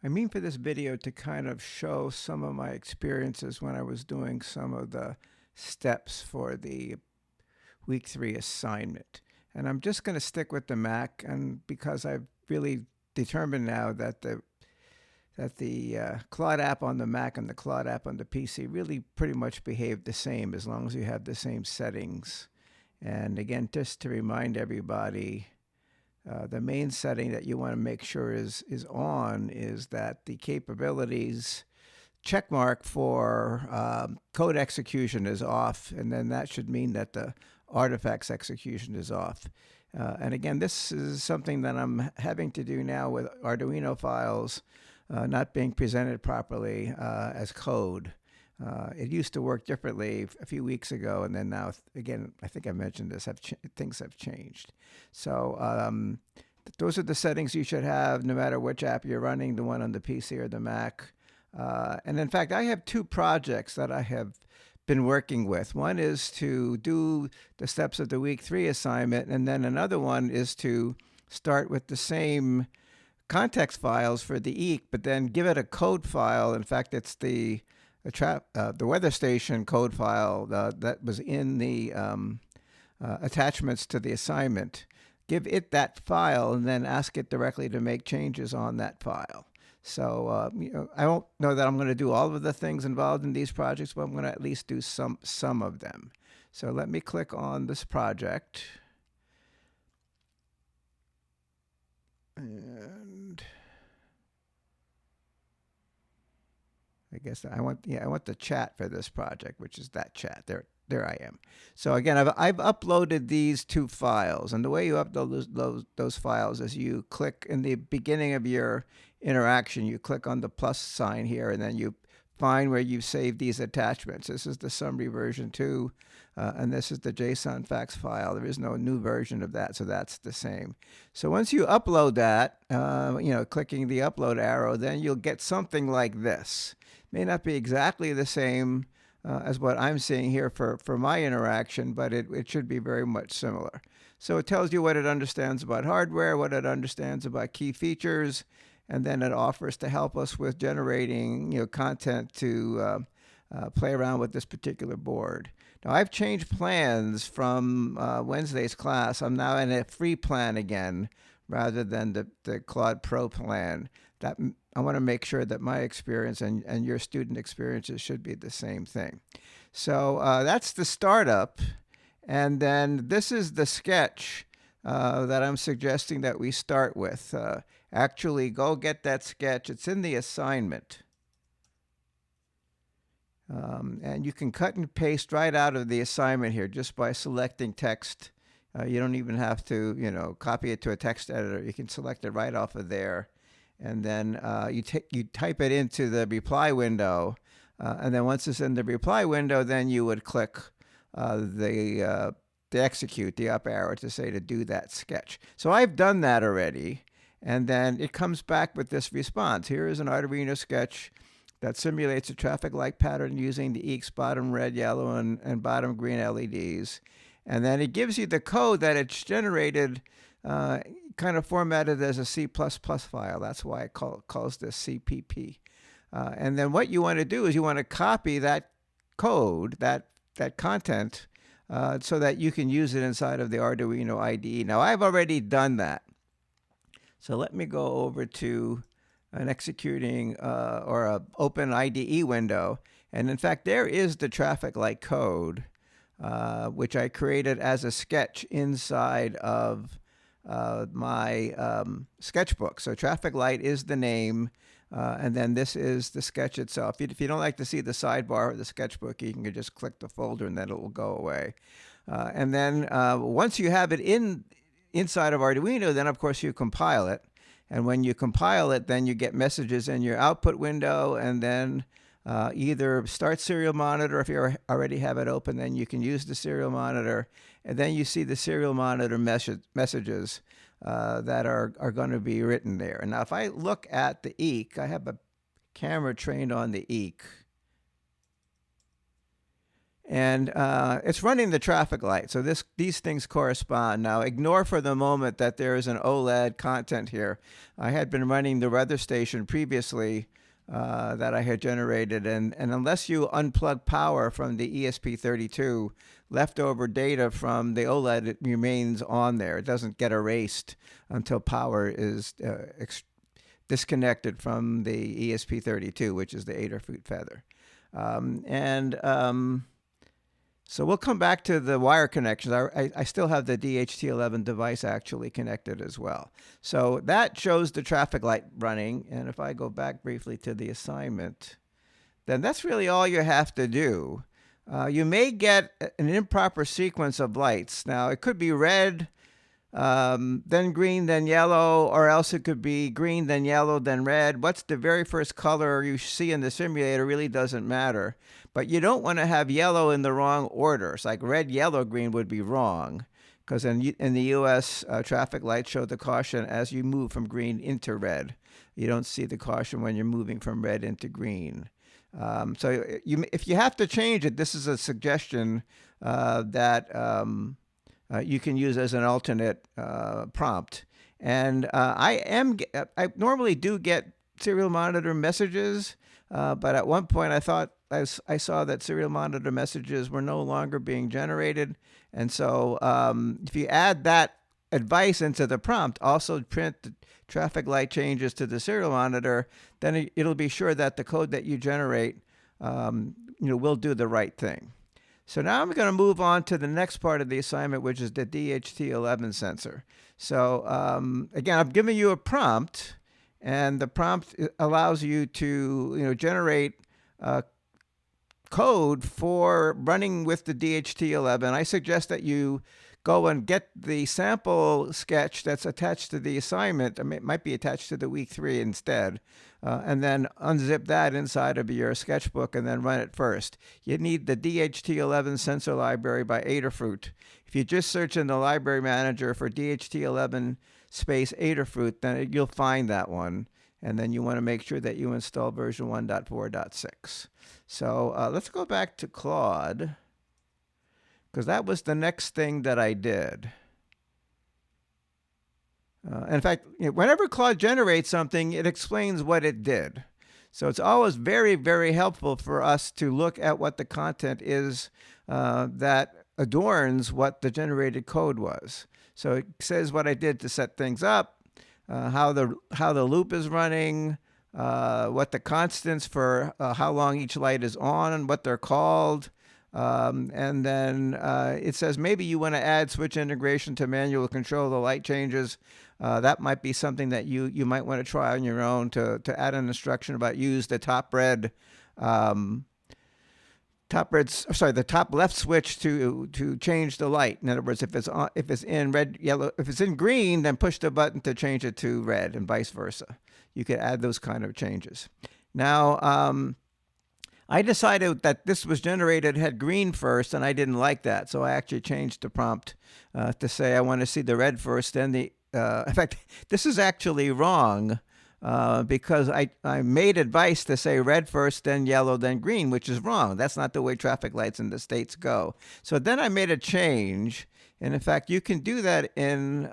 I mean for this video to kind of show some of my experiences when I was doing some of the steps for the week 3 assignment. And I'm just going to stick with the Mac, and because I've really determined now that the Claude app on the Mac and the Claude app on the PC really pretty much behave the same as long as you have the same settings. And again, just to remind everybody, the main setting that you want to make sure is on is that the capabilities checkmark for code execution is off, and then that should mean that the artifacts execution is off. And again, this is something that I'm having to do now with Arduino files not being presented properly as code. It used to work differently a few weeks ago, and then now, again, I think I mentioned this, things have changed. So those are the settings you should have no matter which app you're running, the one on the PC or the Mac. And in fact, I have two projects that I have been working with. One is to do the steps of the week 3 assignment, and then another one is to start with the same context files for the EEC, but then give it a code file. In fact, it's the weather station code file that was in the attachments to the assignment. Give it that file and then ask it directly to make changes on that file. So I don't know that I'm going to do all of the things involved in these projects, but I'm going to at least do some of them. So let me click on this project. And I guess I want the chat for this project, which is that chat. There I am. So again, I've uploaded these two files, and the way you upload those files is you click in the beginning of your interaction, you click on the plus sign here, and then you find where you've saved these attachments. This is the summary version 2, and this is the JSON fax file. There is no new version of that, so that's the same. So once you upload that, clicking the upload arrow, then you'll get something like this. May not be exactly the same as what I'm seeing here for my interaction, but it should be very much similar. So it tells you what it understands about hardware, what it understands about key features, and then it offers to help us with generating content to play around with this particular board. Now I've changed plans from Wednesday's class. I'm now in a free plan again rather than the Claude Pro plan. That I want to make sure that my experience and your student experiences should be the same thing. So that's the startup. And then this is the sketch that I'm suggesting that we start with. Actually, go get that sketch. It's in the assignment. And you can cut and paste right out of the assignment here just by selecting text. You don't even have to, copy it to a text editor. You can select it right off of there. And then you type it into the reply window. And then once it's in the reply window, then you would click the execute, the up arrow to say to do that sketch. So I've done that already. And then it comes back with this response. Here is an Arduino sketch that simulates a traffic light pattern using the EEC's bottom red, yellow, and bottom green LEDs. And then it gives you the code that it's generated kind of formatted as a C++ file. That's why it calls this CPP. And then what you want to do is you want to copy that code, that content, so that you can use it inside of the Arduino IDE. Now, I've already done that. So let me go over to an executing or an open IDE window. And in fact, there is the traffic light code, which I created as a sketch inside of my sketchbook. So traffic light is the name, and then this is the sketch itself. If you don't like to see the sidebar of the sketchbook, you can just click the folder and then it will go away. And then once you have it inside of Arduino, then of course you compile it. And when you compile it, then you get messages in your output window, and then either start serial monitor. If you already have it open, then you can use the serial monitor, and then you see the serial monitor messages that are going to be written there. And now if I look at the EEC, I have a camera trained on the EEC. And it's running the traffic light. So these things correspond. Now, ignore for the moment that there is an OLED content here. I had been running the weather station previously that I had generated, and unless you unplug power from the ESP32, leftover data from the OLED, it remains on there. It doesn't get erased until power is disconnected from the ESP32, which is the Adafruit Feather. So we'll come back to the wire connections. I still have the DHT11 device actually connected as well. So that shows the traffic light running. And if I go back briefly to the assignment, then that's really all you have to do. You may get an improper sequence of lights. Now, it could be red, then green, then yellow, or else it could be green, then yellow, then red. What's the very first color you see in the simulator really doesn't matter. But you don't want to have yellow in the wrong order. It's like red, yellow, green would be wrong, because in the U.S., traffic lights show the caution as you move from green into red. You don't see the caution when you're moving from red into green. So if you have to change it, this is a suggestion that you can use as an alternate prompt. And I normally do get serial monitor messages, but at one point I thought I saw that serial monitor messages were no longer being generated. And so if you add that advice into the prompt, also print the traffic light changes to the serial monitor, then it'll be sure that the code that you generate will do the right thing. So now I'm going to move on to the next part of the assignment, which is the DHT11 sensor. So again, I'm giving you a prompt, and the prompt allows you to generate code for running with the DHT11. I suggest that you go and get the sample sketch that's attached to the assignment. It might be attached to the Week3 instead. And then unzip that inside of your sketchbook and then run it first. You need the DHT11 sensor library by Adafruit. If you just search in the library manager for DHT11 space Adafruit, then you'll find that one. And then you want to make sure that you install version 1.4.6. So let's go back to Claude, because that was the next thing that I did. In fact, whenever Claude generates something, it explains what it did. So it's always very, very helpful for us to look at what the content is that adorns what the generated code was. So it says what I did to set things up, how the loop is running, what the constants for how long each light is on, what they're called. And then it says maybe you want to add switch integration to manual control the light changes. That might be something that you might want to try on your own to add an instruction about use the top left switch to change the light. In other words, if it's in red, yellow, if it's in green, then push the button to change it to red, and vice versa. You could add those kind of changes. Now, I decided that this was had green first, and I didn't like that, so I actually changed the prompt to say I want to see the red first, then the. In fact, this is actually wrong. Because I made advice to say red first, then yellow, then green, which is wrong. That's not the way traffic lights in the States go. So then I made a change. And in fact, you can do that in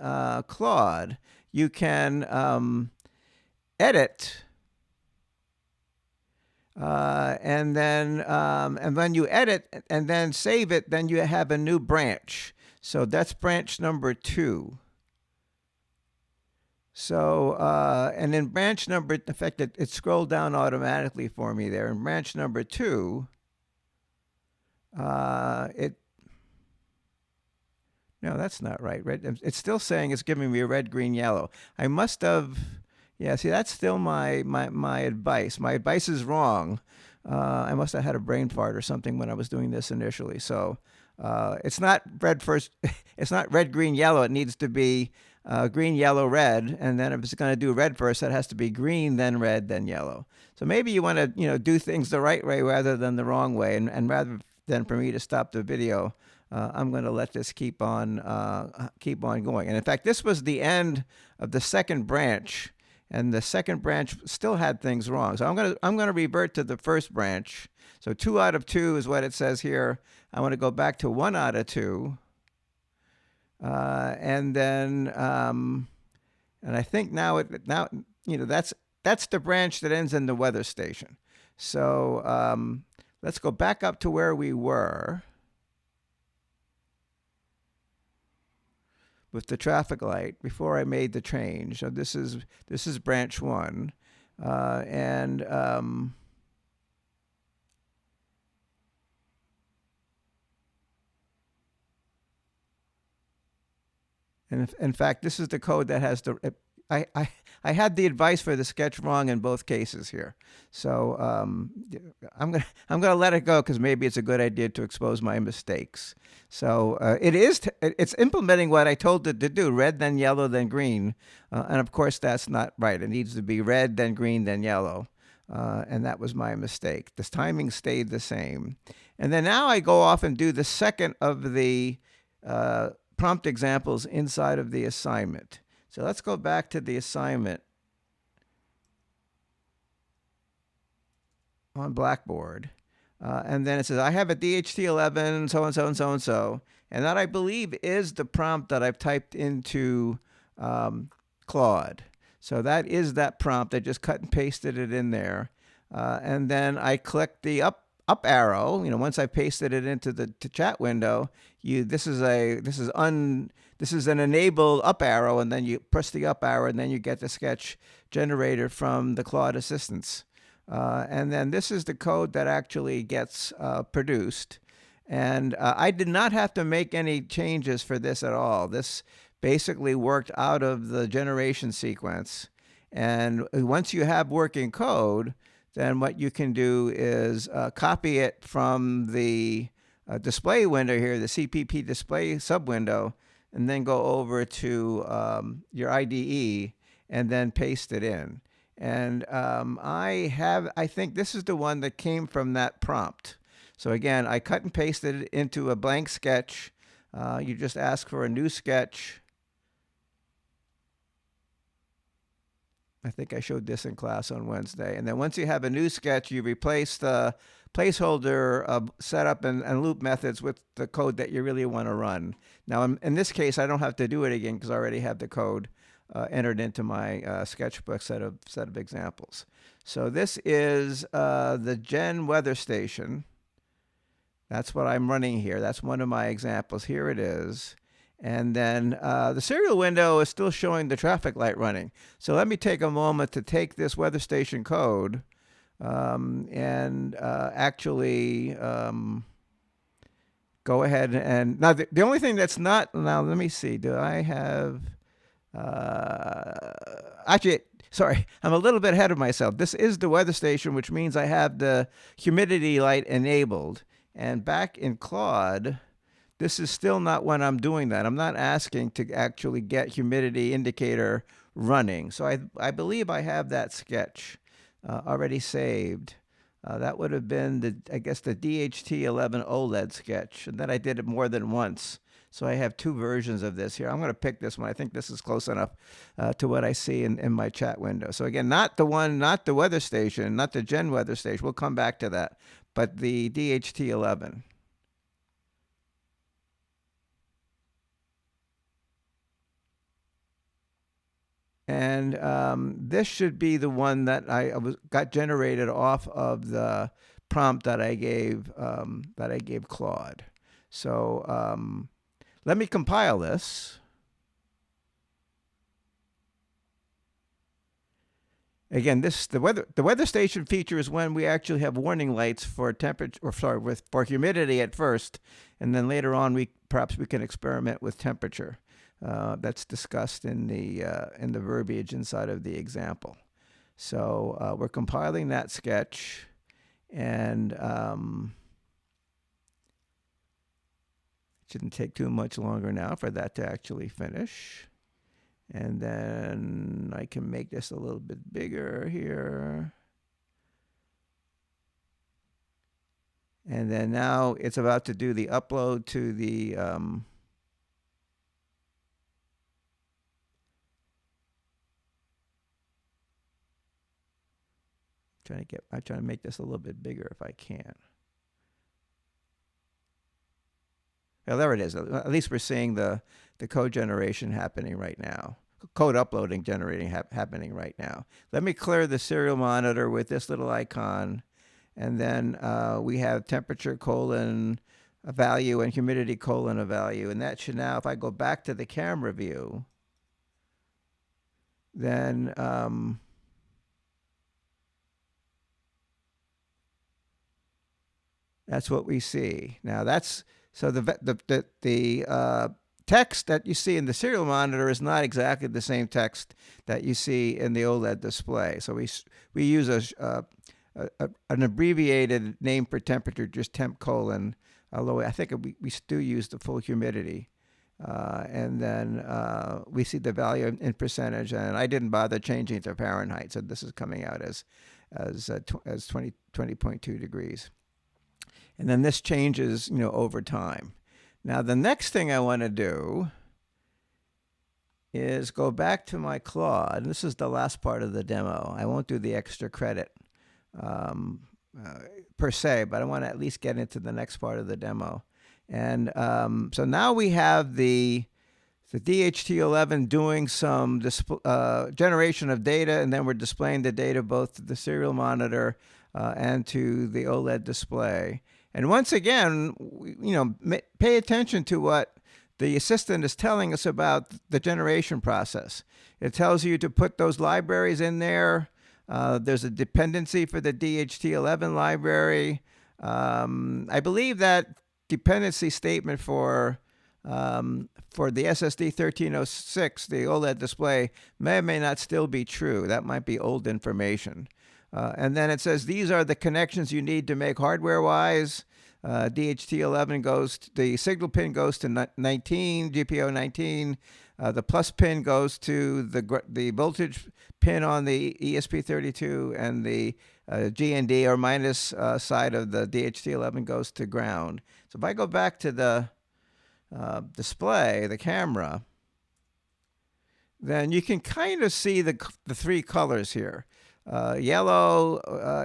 Claude. You can edit. And when you edit and then save it, then you have a new branch. So that's branch number 2. So, and in branch number, in fact, it scrolled down automatically for me there. In branch number 2, no, that's not right. Red, it's still saying it's giving me a red, green, yellow. I must have, yeah, see, that's still my advice. My advice is wrong. I must have had a brain fart or something when I was doing this initially. So it's not red first, it's not red, green, yellow. It needs to be green, yellow, red, and then if it's going to do red first, that has to be green, then red, then yellow. So maybe you want to do things the right way rather than the wrong way, and rather than for me to stop the video, I'm going to let this keep on going. And in fact, this was the end of the second branch and the second branch still had things wrong. So I'm gonna revert to the first branch. So 2 out of 2 is what it says here. I want to go back to 1 out of 2, and then and I think now that's the branch that ends in the weather station. So let's go back up to where we were with the traffic light before I made the change. So this is branch 1, and in fact, this is the code that has the. I had the advice for the sketch wrong in both cases here, so I'm gonna let it go because maybe it's a good idea to expose my mistakes. So it's implementing what I told it to do: red, then yellow, then green, and of course that's not right. It needs to be red, then green, then yellow, and that was my mistake. This timing stayed the same, and then now I go off and do the second of the prompt examples inside of the assignment. So let's go back to the assignment on Blackboard. And then it says, I have a DHT11, so and so and so and so. And that, I believe, is the prompt that I've typed into Claude. So that is that prompt. I just cut and pasted it in there. And then I click the up arrow. Once I pasted it into the chat window, this is an enable up arrow, and then you press the up arrow, and then you get the sketch generated from the Claude assistance. And then this is the code that actually gets produced. And I did not have to make any changes for this at all. This basically worked out of the generation sequence. And once you have working code, then what you can do is copy it from the display window here, the CPP display sub-window, and then go over to your IDE and then paste it in. And I think this is the one that came from that prompt. So again, I cut and pasted it into a blank sketch. You just ask for a new sketch. I think I showed this in class on Wednesday. And then once you have a new sketch, you replace the placeholder setup and loop methods with the code that you really want to run. Now, in this case, I don't have to do it again because I already have the code entered into my sketchbook set of examples. So this is the Gen weather station. That's what I'm running here. That's one of my examples. Here it is. And then the serial window is still showing the traffic light running. So let me take a moment to take this weather station code and actually go ahead and now the only thing that's not, now let me see, do I have actually, sorry, I'm a little bit ahead of myself. This is the weather station, which means I have the humidity light enabled. And back in Claude, this is still not when I'm doing that. I'm not asking to actually get humidity indicator running. So I believe I have that sketch already saved. That would have been, I guess, the DHT11 OLED sketch. And then I did it more than once. So I have 2 versions of this here. I'm going to pick this one. I think this is close enough to what I see in my chat window. So again, not the weather station, not the Gen weather station. We'll come back to that. But the DHT11. And this should be the one that got generated off of the prompt that I gave Claude. So let me compile this. Again, the weather station feature is when we actually have warning lights for temperature, or sorry, for humidity at first, and then later on perhaps we can experiment with temperature. That's discussed in the verbiage inside of the example. So we're compiling that sketch, and it shouldn't take too much longer now for that to actually finish. And then I can make this a little bit bigger here. And then now it's about to do the upload to the I'm trying to make this a little bit bigger if I can. Well, there it is. At least we're seeing the code generation happening right now. Code uploading generating happening right now. Let me clear the serial monitor with this little icon, and then we have temperature colon a value and humidity colon a value, and that should now, if I go back to the camera view, then that's what we see. Now that's so the text that you see in the serial monitor is not exactly the same text that you see in the OLED display. So we use an abbreviated name for temperature, just temp colon. Although I think we still use the full humidity, and then we see the value in percentage. And I didn't bother changing it to Fahrenheit, so this is coming out as 20.2 degrees. And then this changes, over time. Now, the next thing I want to do is go back to my Claude. And this is the last part of the demo. I won't do the extra credit per se, but I want to at least get into the next part of the demo. And so now we have the DHT11 doing some generation of data, and then we're displaying the data both to the serial monitor and to the OLED display. And once again, pay attention to what the assistant is telling us about the generation process. It tells you to put those libraries in there. There's a dependency for the DHT11 library. I believe that dependency statement for the SSD 1306, the OLED display, may or may not still be true. That might be old information. And then it says these are the connections you need to make hardware-wise. DHT11 the signal pin goes to 19, GPIO 19. The plus pin goes to the voltage pin on the ESP32, and the GND or minus side of the DHT11 goes to ground. So if I go back to the display, the camera, then you can kind of see the three colors here. Yellow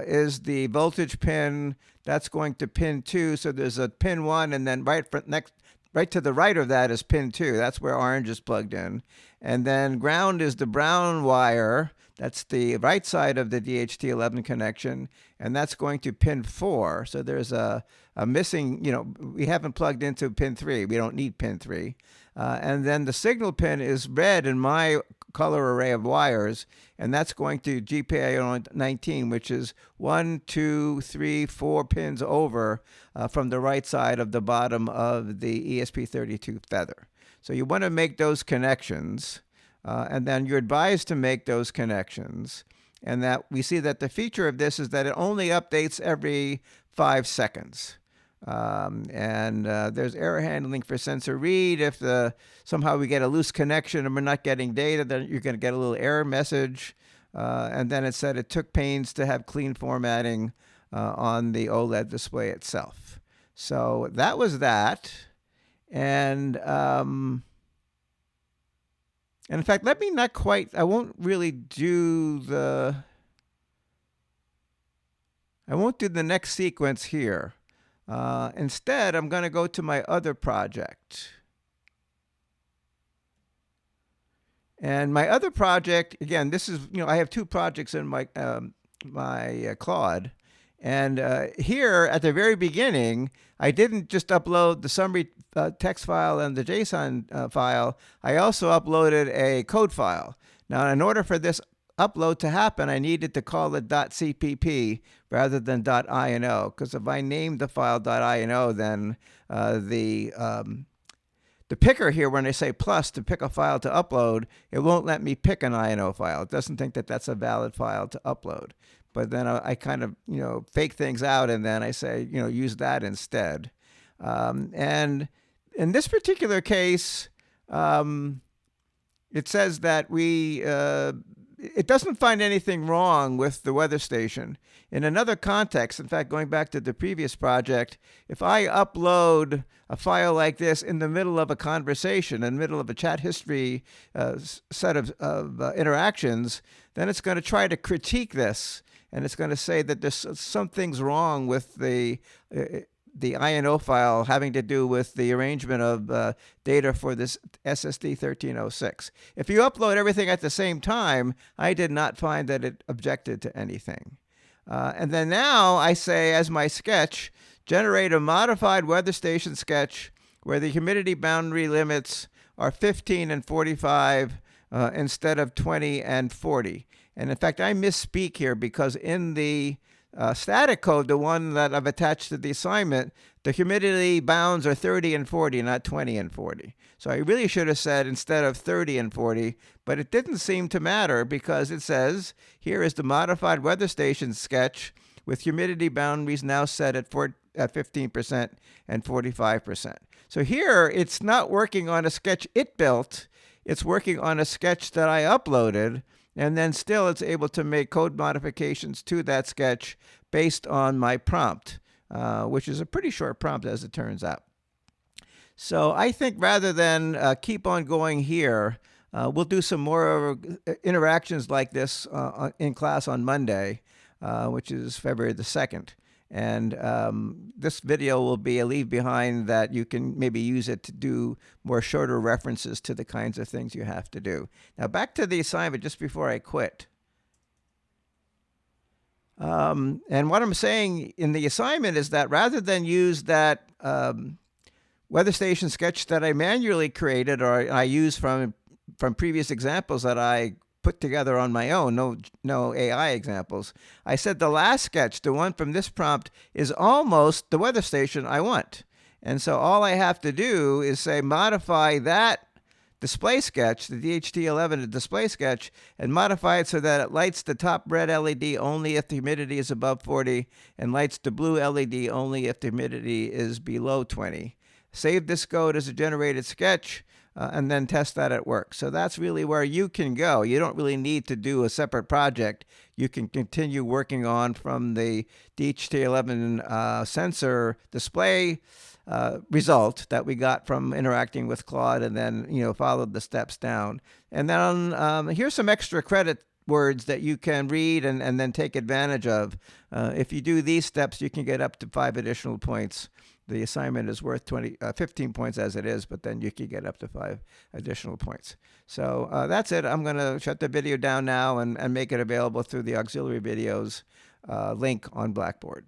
is the voltage pin. That's going to pin 2. So there's a pin 1, and then right to the right of that is pin 2. That's where orange is plugged in. And then ground is the brown wire. That's the right side of the DHT11 connection, and that's going to pin 4. So there's a missing, we haven't plugged into pin 3. We don't need pin 3. And then the signal pin is red in my color array of wires, and that's going to GPIO 19, which is 1, 2, 3, 4 pins over from the right side of the bottom of the ESP32 feather. So you want to make those connections, and then you're advised to make those connections. And that we see that the feature of this is that it only updates every 5 seconds. There's error handling for sensor read. If somehow we get a loose connection and we're not getting data, then you're going to get a little error message. And then it said it took pains to have clean formatting on the OLED display itself. So that was that. And in fact, I won't do the next sequence here. Instead, I'm going to go to my other project. And my other project, again, this is, I have 2 projects in my Claude. And here at the very beginning, I didn't just upload the summary text file and the JSON file. I also uploaded a code file. Now, in order for this upload to happen, I needed to call it .cpp rather than .ino, because if I named the file .ino, then the picker here, when I say plus to pick a file to upload, it won't let me pick an INO file. It doesn't think that that's a valid file to upload. But then I kind of, fake things out, and then I say, use that instead. And in this particular case, it says that it doesn't find anything wrong with the weather station. In another context, in fact, going back to the previous project, if I upload a file like this in the middle of a conversation, in the middle of a chat history set of interactions, then it's going to try to critique this. and it's going to say that there's something's wrong with the INO file having to do with the arrangement of data for this SSD 1306. If you upload everything at the same time, I did not find that it objected to anything. And then now I say, as my sketch, generate a modified weather station sketch where the humidity boundary limits are 15 and 45 instead of 20 and 40. And in fact, I misspeak here because in the static code, the one that I've attached to the assignment, the humidity bounds are 30 and 40, not 20 and 40. So I really should have said instead of 30 and 40, but it didn't seem to matter because it says, here is the modified weather station sketch with humidity boundaries now set at 15% and 45%. So here, it's not working on a sketch it built, it's working on a sketch that I uploaded, and then still it's able to make code modifications to that sketch based on my prompt, which is a pretty short prompt as it turns out. So I think rather than keep on going here, we'll do some more interactions like this in class on Monday, which is February the 2nd. And this video will be a leave behind that you can maybe use it to do more shorter references to the kinds of things you have to do. Now back to the assignment just before I quit. And what I'm saying in the assignment is that rather than use that weather station sketch that I manually created or I used from previous examples that I put together on my own, no AI examples, I said the last sketch, the one from this prompt, is almost the weather station I want. And so all I have to do is say modify that display sketch, the DHT11 display sketch, and modify it so that it lights the top red LED only if the humidity is above 40 and lights the blue LED only if the humidity is below 20. Save this code as a generated sketch, and then test that at work. So that's really where you can go. You don't really need to do a separate project. You can continue working on from the DHT11 sensor display result that we got from interacting with Claude, and then follow the steps down. And then here's some extra credit words that you can read and then take advantage of. If you do these steps, you can get up to 5 additional points. The assignment is worth 15 points as it is, but then you can get up to 5 additional points. So that's it. I'm going to shut the video down now and make it available through the auxiliary videos link on Blackboard.